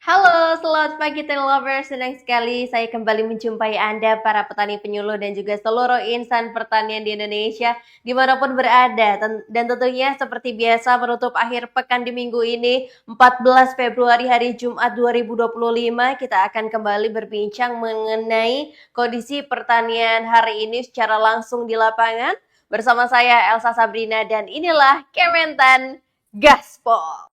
Halo, selamat pagi Ten Lovers. Senang sekali saya kembali menjumpai Anda para petani penyuluh dan juga seluruh insan pertanian di Indonesia dimanapun berada. Dan tentunya seperti biasa menutup akhir pekan di minggu ini 14 Februari hari Jumat 2025 kita akan kembali berbincang mengenai kondisi pertanian hari ini secara langsung di lapangan bersama saya Elsa Sabrina dan inilah Kementan Gaspol.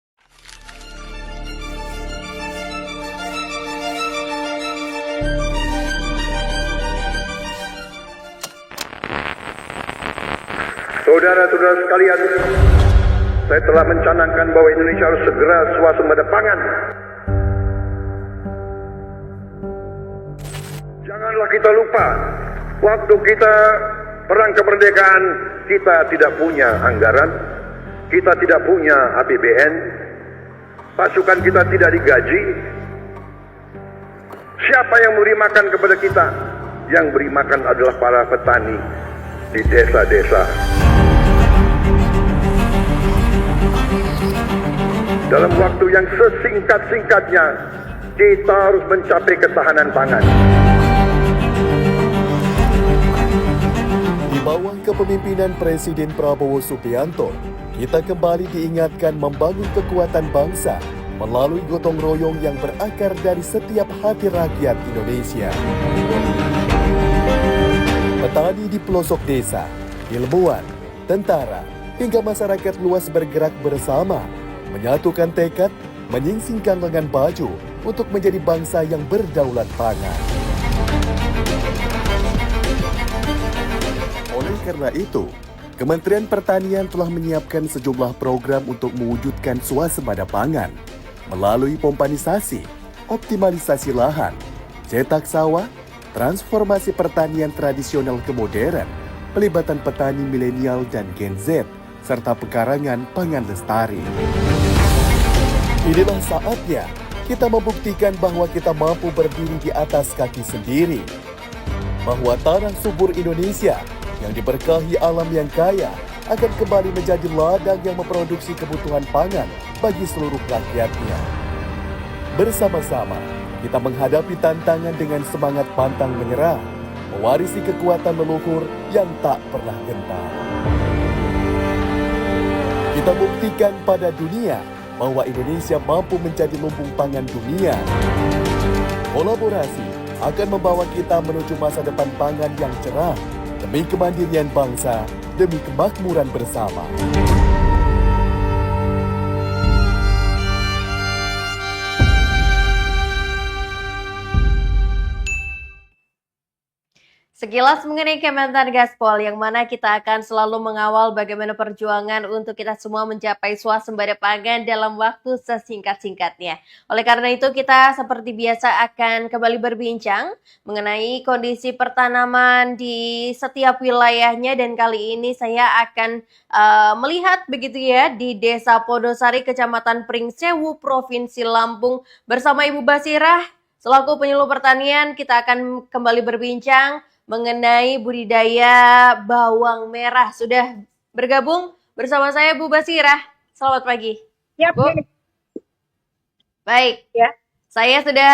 Saudara-saudara sekalian, saya telah mencanangkan bahwa Indonesia harus segera swasembada pangan. Janganlah kita lupa, waktu kita perang kemerdekaan, kita tidak punya anggaran, kita tidak punya APBN, pasukan kita tidak digaji. Siapa yang memberi makan kepada kita? Yang beri makan adalah para petani di desa-desa. Dalam waktu yang sesingkat-singkatnya, kita harus mencapai ketahanan pangan. Di bawah kepemimpinan Presiden Prabowo Subianto, kita kembali diingatkan membangun kekuatan bangsa melalui gotong royong yang berakar dari setiap hati rakyat Indonesia. Petani di pelosok desa, ilmuwan, tentara, hingga masyarakat luas bergerak bersama, menyatukan tekad, menyingsingkan lengan baju untuk menjadi bangsa yang berdaulat pangan. Oleh karena itu, Kementerian Pertanian telah menyiapkan sejumlah program untuk mewujudkan swasembada pangan melalui pompanisasi, optimalisasi lahan, cetak sawah, transformasi pertanian tradisional ke modern, pelibatan petani milenial dan Gen Z, serta pekarangan pangan lestari. Inilah saatnya kita membuktikan bahwa kita mampu berdiri di atas kaki sendiri. Bahwa tanah subur Indonesia yang diberkahi alam yang kaya akan kembali menjadi ladang yang memproduksi kebutuhan pangan bagi seluruh rakyatnya. Bersama-sama, kita menghadapi tantangan dengan semangat pantang menyerah, mewarisi kekuatan leluhur yang tak pernah gentar. Kita buktikan pada dunia bahwa Indonesia mampu menjadi lumbung pangan dunia. Kolaborasi akan membawa kita menuju masa depan pangan yang cerah demi kemandirian bangsa, demi kemakmuran bersama. Sekilas mengenai Kementerian Gaspol, yang mana kita akan selalu mengawal bagaimana perjuangan untuk kita semua mencapai swasembada pangan dalam waktu sesingkat-singkatnya. Oleh karena itu, kita seperti biasa akan kembali berbincang mengenai kondisi pertanaman di setiap wilayahnya, dan kali ini saya akan melihat begitu ya di Desa Podosari, Kecamatan Pringsewu, Provinsi Lampung bersama Ibu Basirah selaku penyuluh pertanian. Kita akan kembali berbincang mengenai budidaya bawang merah. Sudah bergabung bersama saya Bu Basirah. Selamat pagi. Ya, Bu. Baik. Ya. Saya sudah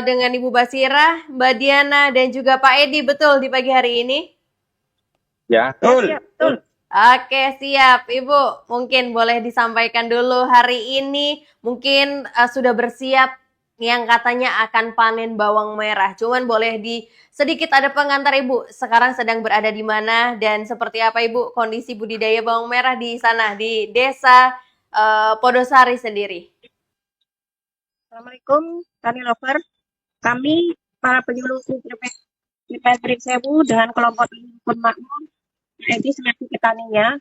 dengan Ibu Basirah, Mbak Diana, dan juga Pak Edi, betul di pagi hari ini? Ya, betul. Ya, betul. Oke, siap. Ibu, mungkin boleh disampaikan dulu hari ini, mungkin sudah bersiap yang katanya akan panen bawang merah. Cuman boleh sedikit ada pengantar Ibu, sekarang sedang berada di mana dan seperti apa Ibu kondisi budidaya bawang merah di sana, di Desa Podosari sendiri. Assalamualaikum, Tani Lover. Kami para penyuluh Pringsewu dengan kelompok Rukun Makmur, jadi seleksi petaninya,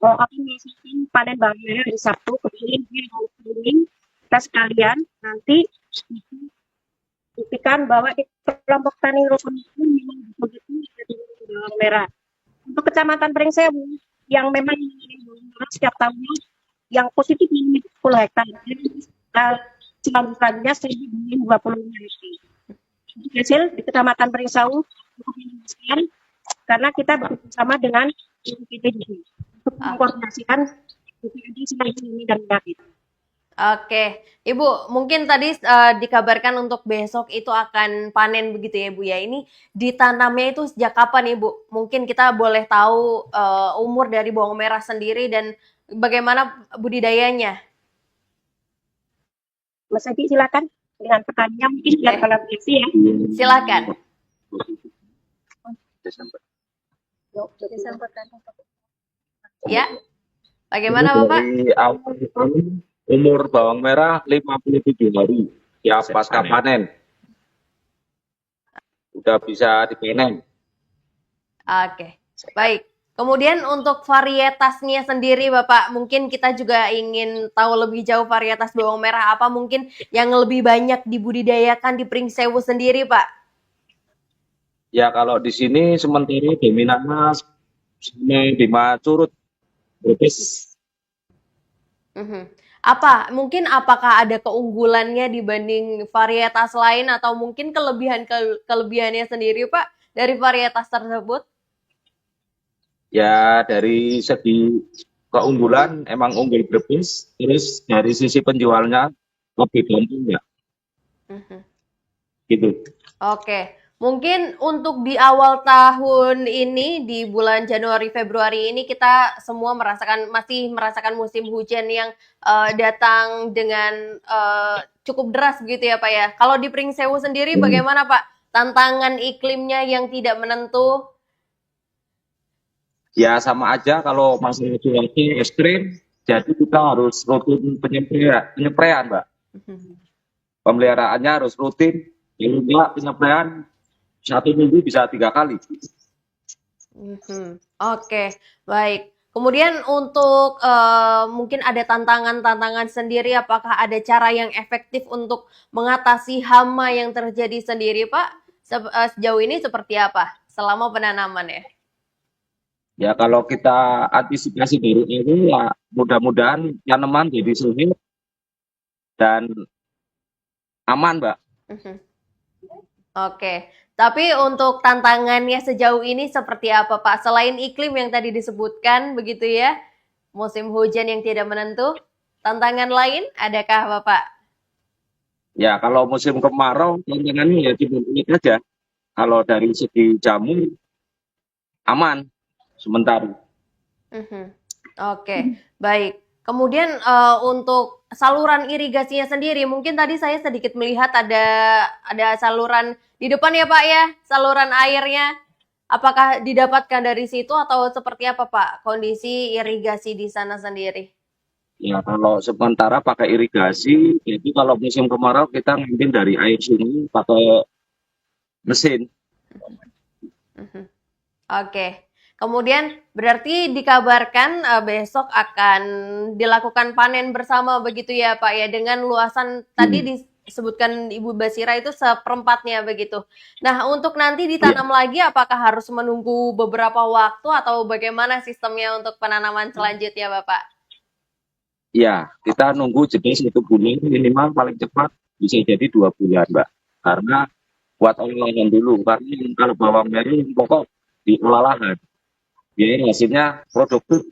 kami mengisikan panen bawang merah hari Sabtu, kemudian di kita sekalian nanti buktikan bahwa di kelompok tani Rukun Makmur memang betul-betul ada bawang merah. Untuk Kecamatan Pringsewu yang memang bawang merah setiap tahunnya yang positif ini 10 hektar. Selanjutnya 1.025 hektar. Hasil di Kecamatan Pringsewu cukup memuaskan karena kita bekerjasama dengan BPD untuk mengkoordinasikan BPD ini dan penyakit. Oke, Ibu, mungkin tadi dikabarkan untuk besok itu akan panen begitu ya Bu ya. Ini ditanamnya itu sejak kapan Ibu? Mungkin kita boleh tahu umur dari bawang merah sendiri dan bagaimana budidayanya. Mas Edi silakan dengan pertanyaan mungkin biar kolaborasi ya. Silakan. Desember. Ya. Bagaimana Bapak? Dari awal tahun, umur bawang merah 57 hari, siap pasca panen. Udah bisa dipanen. Oke, baik. Kemudian untuk varietasnya sendiri Bapak, mungkin kita juga ingin tahu lebih jauh varietas bawang merah apa mungkin yang lebih banyak dibudidayakan di Pringsewu sendiri Pak? Ya kalau di sini sementara dominannya sama Bima Curut, Brebes. Mungkin apakah ada keunggulannya dibanding varietas lain atau mungkin kelebihannya sendiri Pak dari varietas tersebut? Ya dari segi keunggulan emang unggul Brebes, terus dari sisi penjualnya lebih gampang ya. Gitu. Oke, mungkin untuk di awal tahun ini, di bulan Januari Februari ini kita semua masih merasakan musim hujan yang datang dengan cukup deras begitu ya Pak ya. Kalau di Pringsewu sendiri bagaimana Pak? Tantangan iklimnya yang tidak menentu? Ya sama aja kalau masalah cuaca ekstrim, jadi kita harus rutin penyempraian, Mbak. Pemeliharaannya harus rutin, kalau enggak penyempraian 1 minggu bisa 3 kali. Oke, baik. Kemudian untuk mungkin ada tantangan-tantangan sendiri, apakah ada cara yang efektif untuk mengatasi hama yang terjadi sendiri, Pak? Sejauh ini seperti apa selama penanaman ya? Ya kalau kita antisipasi dari ini ya mudah-mudahan tanaman jadi sehat dan aman, Mbak. Oke, tapi untuk tantangannya sejauh ini seperti apa Pak? Selain iklim yang tadi disebutkan begitu ya, musim hujan yang tidak menentu, tantangan lain adakah Bapak? Ya kalau musim kemarau tantangannya ya cuma ini aja. Kalau dari segi jamur aman sementara. Oke, baik. Kemudian untuk saluran irigasinya sendiri, mungkin tadi saya sedikit melihat ada saluran di depan ya Pak ya, saluran airnya. Apakah didapatkan dari situ atau seperti apa Pak kondisi irigasi di sana sendiri? Ya kalau sementara pakai irigasi, jadi kalau musim kemarau kita ngambil dari air sungai pakai mesin. Mhm. Oke. Kemudian berarti dikabarkan besok akan dilakukan panen bersama begitu ya Pak ya, dengan luasan tadi disebutkan Ibu Basira itu seperempatnya begitu. Nah, untuk nanti Iya. ditanam lagi apakah harus menunggu beberapa waktu atau bagaimana sistemnya untuk penanaman selanjutnya Bapak? Ya, kita nunggu jeda 1 bulan minimal, paling cepat bisa jadi 2 bulan, Mbak. Karena buat olahan dulu, karena kalau bawang merah yang pokok diolah lahan, biar hasilnya produktif.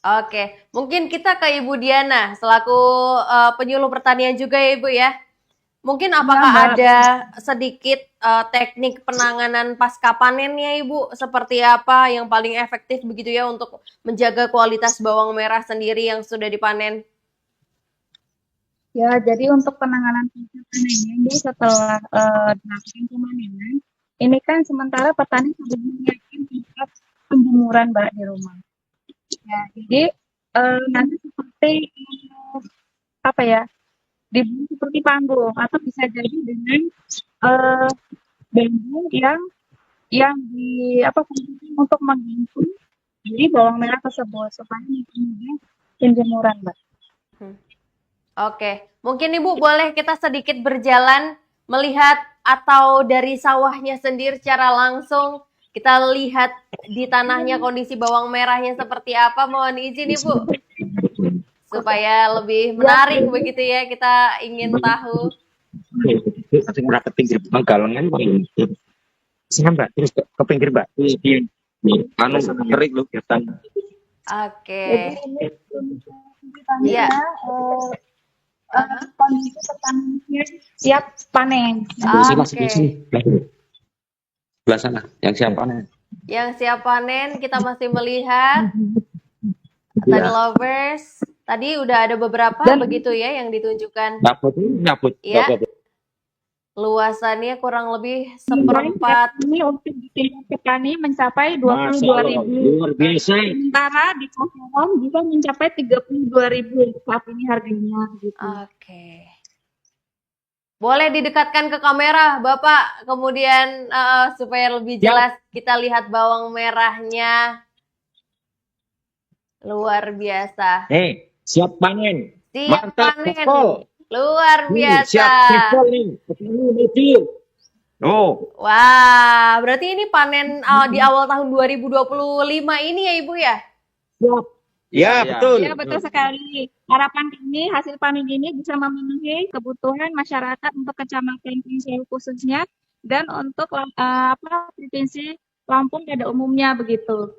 Oke, mungkin kita ke Ibu Diana selaku penyuluh pertanian juga ya Ibu ya. Mungkin apakah Mbak. ada sedikit teknik penanganan pasca panennya Ibu? Seperti apa yang paling efektif begitu ya untuk menjaga kualitas bawang merah sendiri yang sudah dipanen? Ya, jadi untuk penanganan pasca panennya ini setelah dilakukan pemanenan, ini kan sementara petani sudah menyiapkan tempat penjemuran Mbak di rumah. Ya, jadi nanti seperti apa ya, dibuat seperti panggung atau bisa jadi dengan bambu yang di apa fungsinya untuk menggantung dari bawang merah tersebut supaya kemudian penjemuran Mbak. Oke, mungkin Ibu boleh kita sedikit berjalan melihat atau dari sawahnya sendiri secara langsung kita lihat di tanahnya kondisi bawang merahnya seperti apa. Mohon izin Ibu supaya lebih menarik begitu ya, kita ingin tahu. Sing ora ke pinggir galengan sing Mbak terus ke pinggir Mbak. Anu kering loh, ketan. Oke. Jadi ini Iya. kondisi petaninya siap panen. Oke. Sebelah sana yang siap panen. Yang siap panen kita masih melihat tadi lovers. Tadi udah ada beberapa begitu ya yang ditunjukkan. Nyabut. Ya. Luasannya kurang lebih seperempat. Ini untuk di tingkat petani mencapai 22.000. Luar biasa. Sementara di pasaran bisa mencapai 32.000 saat ini harganya gitu. Oke. Boleh didekatkan ke kamera, Bapak. Kemudian supaya lebih jelas kita lihat bawang merahnya. Luar biasa. Siap panen. Siap Mantap, panen. Pol. Luar biasa. Siap nih. Oh, Wah, berarti ini panen di awal tahun 2025 ini ya Ibu ya? ya betul. Ya betul sekali. Harapan kami hasil panen ini bisa memenuhi kebutuhan masyarakat untuk Kecamatan Pringsewu khususnya dan untuk Provinsi Lampung pada umumnya begitu.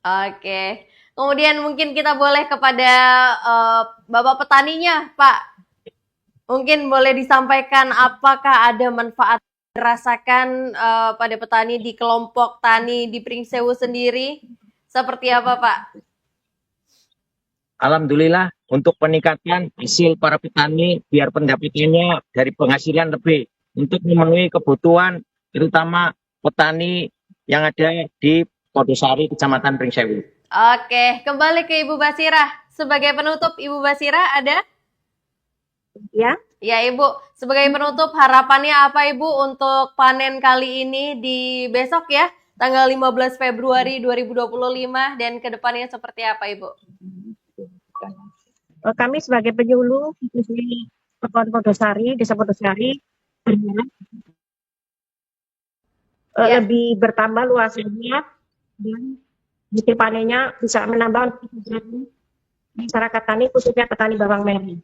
Oke. Kemudian mungkin kita boleh kepada Bapak petaninya, Pak. Mungkin boleh disampaikan apakah ada manfaat dirasakan pada petani di kelompok tani di Pringsewu sendiri? Seperti apa, Pak? Alhamdulillah untuk peningkatan hasil para petani biar pendapatannya dari penghasilan lebih untuk memenuhi kebutuhan terutama petani yang ada di Podosari Kecamatan Pringsewu. Oke, kembali ke Ibu Basira. Sebagai penutup, Ibu Basira ada? Ya. Ya Ibu, sebagai penutup harapannya apa Ibu untuk panen kali ini di besok ya, tanggal 15 Februari 2025 dan kedepannya seperti apa Ibu? Kami sebagai penyuluh di Kebun Podosari, Desa Podosari, berharap lebih bertambah luasnya dan hasil panennya bisa menambah masyarakat tani khususnya petani bawang merah.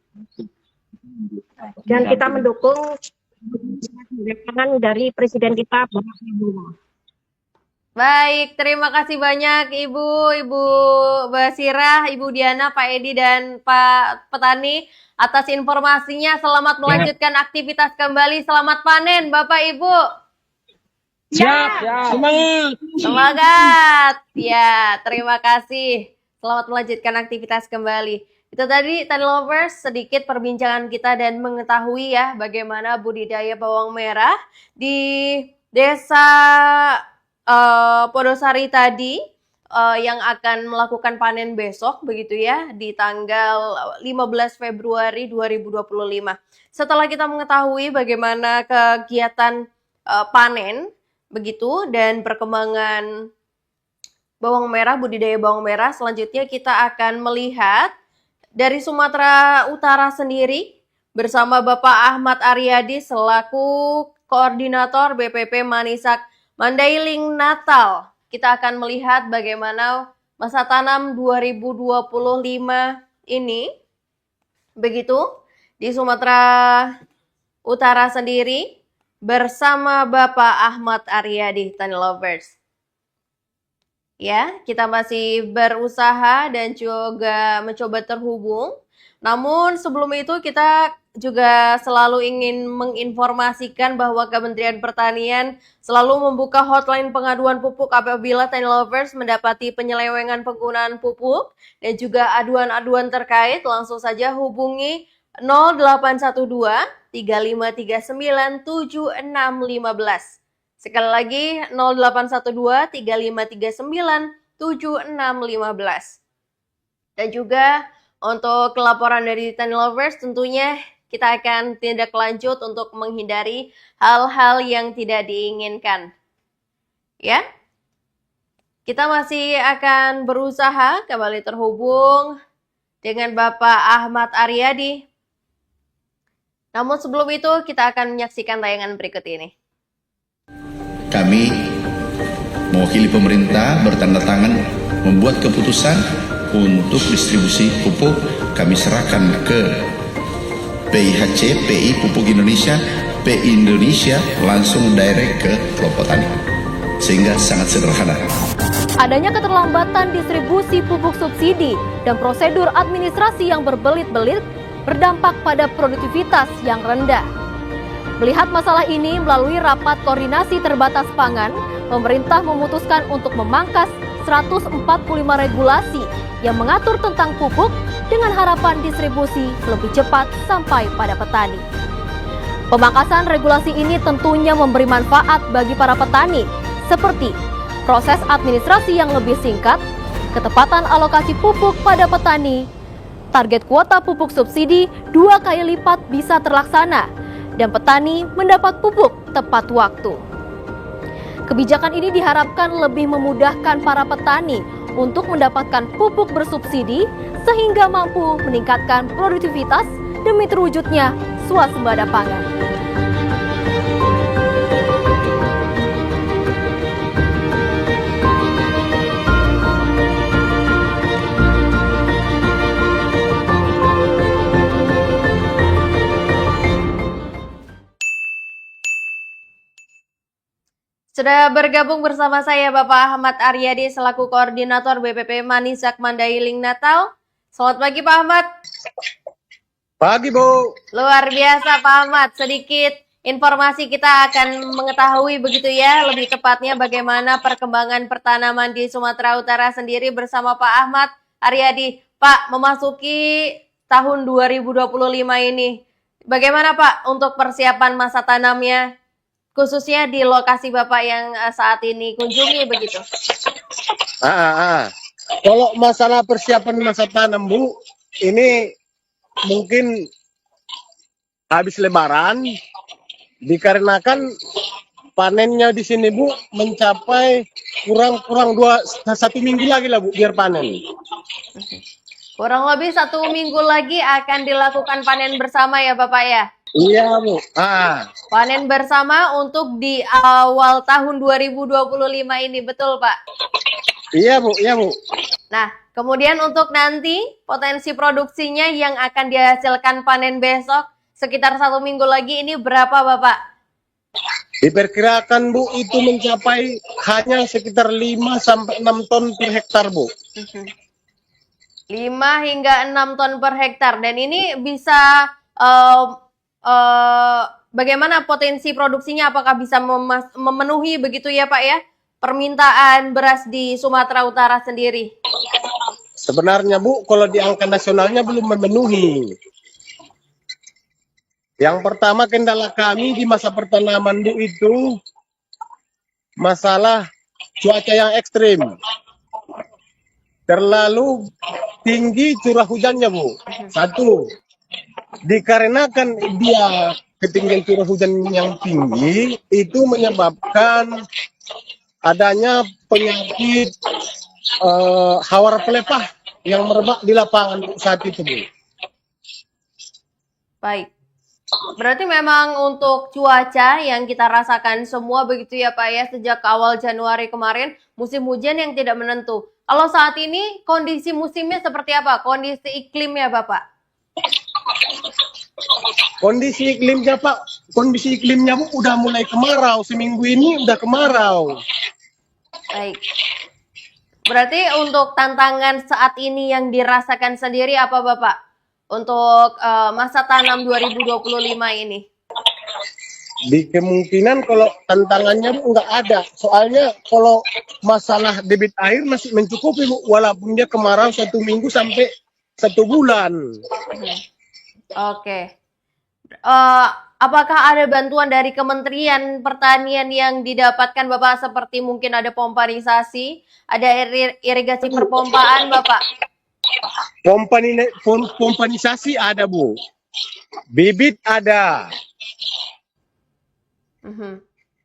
Dan kita mendukung kebijakan dari Presiden kita Bapak Prabowo. Baik, terima kasih banyak Ibu Basira, Ibu Diana, Pak Edi dan Pak Petani atas informasinya. Selamat melanjutkan aktivitas kembali. Selamat panen Bapak Ibu. Siap. Semangat. Ya, terima kasih. Selamat melanjutkan aktivitas kembali. Itu tadi lovers sedikit perbincangan kita dan mengetahui ya bagaimana budidaya bawang merah di Desa Podosari tadi yang akan melakukan panen besok begitu ya di tanggal 15 Februari 2025. Setelah kita mengetahui bagaimana kegiatan panen begitu, dan perkembangan bawang merah, budidaya bawang merah. Selanjutnya kita akan melihat dari Sumatera Utara sendiri bersama Bapak Ahmad Aryadi selaku Koordinator BPP Manisak Mandailing Natal. Kita akan melihat bagaimana masa tanam 2025 ini begitu di Sumatera Utara sendiri bersama Bapak Ahmad Aryadi, Tani Lovers. Ya, kita masih berusaha dan juga mencoba terhubung. Namun sebelum itu kita juga selalu ingin menginformasikan bahwa Kementerian Pertanian selalu membuka hotline pengaduan pupuk apabila Tani Lovers mendapati penyelewengan penggunaan pupuk dan juga aduan-aduan terkait. Langsung saja hubungi 0812 3539 7615. Sekali lagi 0812 3539 7615. Dan juga untuk laporan dari Tani Lovers tentunya kita akan tindak lanjut untuk menghindari hal-hal yang tidak diinginkan. Ya. Kita masih akan berusaha kembali terhubung dengan Bapak Ahmad Aryadi. Namun sebelum itu kita akan menyaksikan tayangan berikut ini. Kami mewakili pemerintah bertanda tangan membuat keputusan untuk distribusi pupuk kami serahkan ke PIHC, PI Pupuk Indonesia, PI Indonesia langsung direct ke kelompok tani. Sehingga sangat sederhana. Adanya keterlambatan distribusi pupuk subsidi dan prosedur administrasi yang berbelit-belit berdampak pada produktivitas yang rendah. Melihat masalah ini melalui rapat koordinasi terbatas pangan, pemerintah memutuskan untuk memangkas 145 regulasi yang mengatur tentang pupuk dengan harapan distribusi lebih cepat sampai pada petani. Pemangkasan regulasi ini tentunya memberi manfaat bagi para petani, seperti proses administrasi yang lebih singkat, ketepatan alokasi pupuk pada petani, target kuota pupuk subsidi 2 kali lipat bisa terlaksana, dan petani mendapat pupuk tepat waktu. Kebijakan ini diharapkan lebih memudahkan para petani untuk mendapatkan pupuk bersubsidi sehingga mampu meningkatkan produktivitas demi terwujudnya swasembada pangan. Sudah bergabung bersama saya Bapak Ahmad Aryadi selaku Koordinator BPP Manisak Mandailing Natal. Selamat pagi Pak Ahmad. Pagi Bu. Luar biasa Pak Ahmad. Sedikit informasi kita akan mengetahui begitu ya, lebih tepatnya bagaimana perkembangan pertanaman di Sumatera Utara sendiri bersama Pak Ahmad Aryadi. Pak, memasuki tahun 2025 ini, bagaimana Pak untuk persiapan masa tanamnya? Khususnya di lokasi Bapak yang saat ini kunjungi begitu. Kalau masalah persiapan masa tanam Bu, ini mungkin habis Lebaran, dikarenakan panennya di sini Bu mencapai kurang 1 minggu lagi lah Bu biar panen. Kurang lebih 1 minggu lagi akan dilakukan panen bersama ya Bapak ya? Iya Bu. Panen bersama untuk di awal tahun 2025 ini, betul Pak? Iya Bu, iya Bu. Nah, kemudian untuk nanti potensi produksinya yang akan dihasilkan panen besok sekitar 1 minggu lagi ini berapa Bapak? Diperkirakan Bu itu mencapai hanya sekitar 5 sampai 6 ton per hektar Bu. 5 hingga 6 ton per hektar, dan ini bisa bagaimana potensi produksinya, apakah bisa memenuhi begitu ya Pak ya permintaan beras di Sumatera Utara sendiri? Sebenarnya Bu, kalau di angka nasionalnya belum memenuhi. Yang pertama kendala kami di masa pertanaman Bu itu masalah cuaca yang ekstrim. Terlalu tinggi curah hujannya Bu. Satu, dikarenakan dia ketinggian curah hujan yang tinggi itu menyebabkan adanya penyakit hawar pelepah yang merebak di lapangan saat itu, Bu. Baik. Berarti memang untuk cuaca yang kita rasakan semua begitu ya Pak ya, sejak awal Januari kemarin, musim hujan yang tidak menentu. Kalau saat ini kondisi musimnya seperti apa? Kondisi iklimnya Bapak? Kondisi iklimnya Bu udah mulai kemarau, seminggu ini udah kemarau. Baik. Berarti untuk tantangan saat ini yang dirasakan sendiri apa Bapak? Untuk masa tanam 2025 ini? Di kemungkinan kalau tantangannya Bu nggak ada, soalnya kalau masalah debit air masih mencukupi Bu, walaupun dia kemarau 1 minggu sampai 1 bulan. Oke. Apakah ada bantuan dari Kementerian Pertanian yang didapatkan Bapak, seperti mungkin ada pomparisasi, ada irigasi perpompaan Bapak? Pompanisasi ada Bu, bibit ada.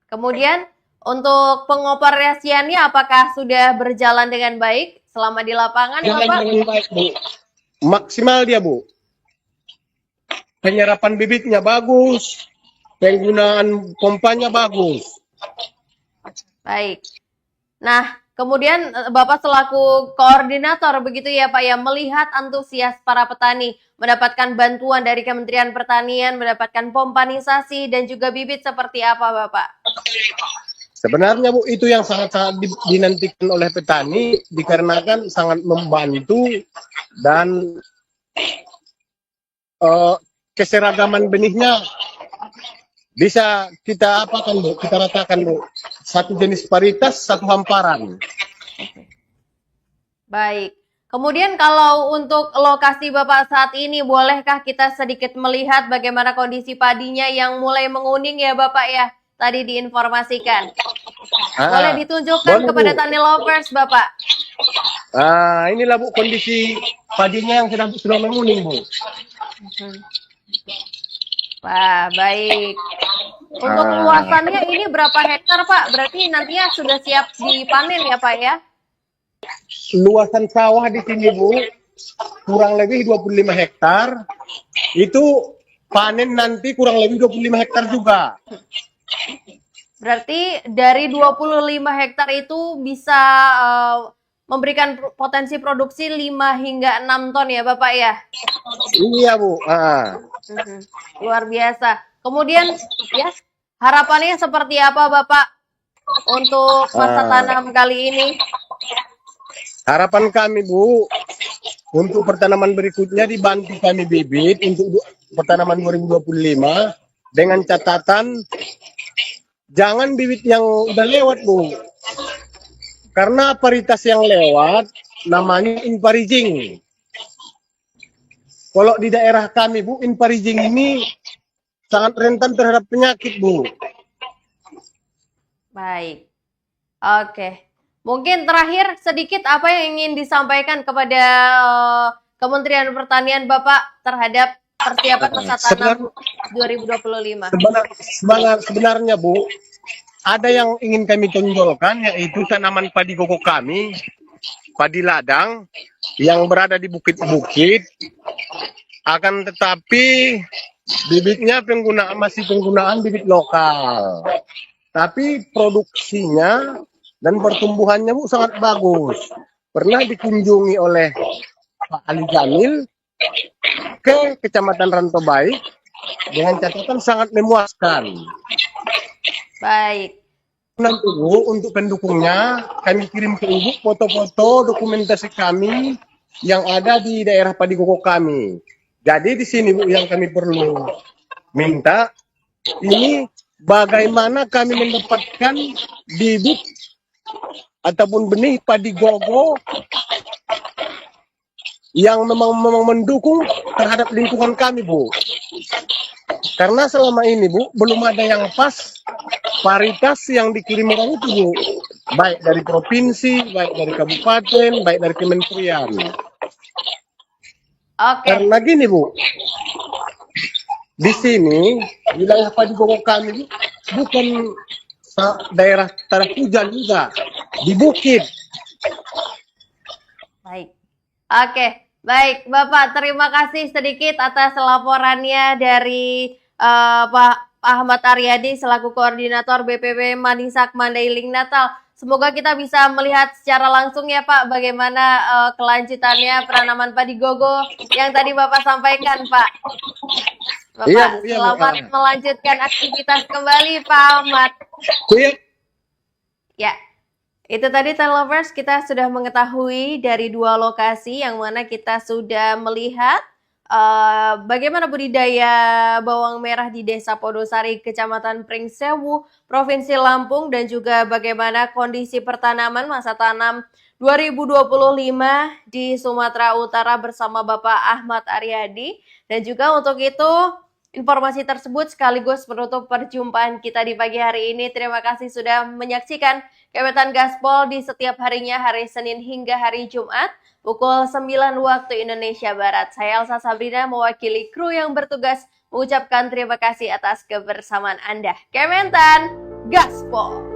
Kemudian untuk pengoperasiannya apakah sudah berjalan dengan baik selama di lapangan Jalan Bapak? dengan baik Bu, maksimal dia Bu. Penyerapan bibitnya bagus, penggunaan pompanya bagus. Baik. Nah, kemudian Bapak selaku koordinator begitu ya Pak ya, melihat antusias para petani mendapatkan bantuan dari Kementerian Pertanian, mendapatkan pompanisasi dan juga bibit seperti apa Bapak? Sebenarnya Bu, itu yang sangat-sangat dinantikan oleh petani, dikarenakan sangat membantu dan keseragaman benihnya bisa kita apakan Bu, kita ratakan Bu. Satu jenis varietas, satu hamparan. Baik. Kemudian kalau untuk lokasi Bapak saat ini, bolehkah kita sedikit melihat bagaimana kondisi padinya yang mulai menguning ya Bapak ya? Tadi diinformasikan. Boleh ditunjukkan boleh, kepada Bu. tani lovers Bapak? Inilah Bu kondisi padinya yang sudah menguning Bu. Wah, baik. Untuk luasannya ini berapa hektar Pak? Berarti nantinya sudah siap dipanen ya Pak ya? Luasan sawah di sini Bu kurang lebih 25 hektar. Itu panen nanti kurang lebih 25 hektar juga. Berarti dari 25 hektar itu bisa memberikan potensi produksi 5 hingga 6 ton ya Bapak ya? Iya Bu. Luar biasa. Kemudian ya, harapannya seperti apa Bapak untuk masa tanam kali ini? Harapan kami Bu, untuk pertanaman berikutnya dibantu kami bibit untuk pertanaman 2025 dengan catatan jangan bibit yang udah lewat Bu. Karena varietas yang lewat namanya inparijing. Kalau di daerah kami Bu, inparijing ini sangat rentan terhadap penyakit Bu. Baik. Oke. Mungkin terakhir sedikit apa yang ingin disampaikan kepada Kementerian Pertanian Bapak terhadap persiapan masa tanam 2025. Sebenarnya Bu, ada yang ingin kami tonjolkan, yaitu tanaman padi koko kami, padi ladang yang berada di bukit-bukit. Akan tetapi bibitnya masih penggunaan bibit lokal. Tapi produksinya dan pertumbuhannya Bu sangat bagus. Pernah dikunjungi oleh Pak Ali Jamil ke Kecamatan Rantau Baik dengan catatan sangat memuaskan. Baik. Nanti Bu, untuk pendukungnya kami kirim ke Ibu foto-foto dokumentasi kami yang ada di daerah padi koko kami. Jadi di sini Bu yang kami perlu minta ini bagaimana kami mendapatkan bibit ataupun benih padi gogo yang memang mendukung terhadap lingkungan kami Bu. Karena selama ini Bu belum ada yang pas varietas yang dikirim orang itu Bu. Baik dari provinsi, baik dari kabupaten, baik dari kementerian. Oke. Karena gini Bu, di sini wilayah Padigogo kami bukan daerah tanah hujan juga, di bukit. Baik. Oke, baik Bapak, terima kasih sedikit atas laporannya dari Pak Ahmad Aryadi selaku Koordinator BPP Manisak Mandailing Natal. Semoga kita bisa melihat secara langsung ya Pak bagaimana kelanjutannya penanaman padi gogo yang tadi Bapak sampaikan Pak. Bapak, Iya, Bu, iya, Bu. selamat melanjutkan aktivitas kembali Pak Ahmad. Iya. Ya, itu tadi Telovers, kita sudah mengetahui dari dua lokasi yang mana kita sudah melihat bagaimana budidaya bawang merah di Desa Podosari, Kecamatan Pringsewu, Provinsi Lampung, dan juga bagaimana kondisi pertanaman masa tanam 2025 di Sumatera Utara bersama Bapak Ahmad Aryadi. Dan juga untuk itu, informasi tersebut sekaligus menutup perjumpaan kita di pagi hari ini. Terima kasih sudah menyaksikan Kewetan Gaspol di setiap harinya hari Senin hingga hari Jumat pukul 9 waktu Indonesia Barat. Saya Elsa Sabrina mewakili kru yang bertugas mengucapkan terima kasih atas kebersamaan Anda. Kementan Gaspol.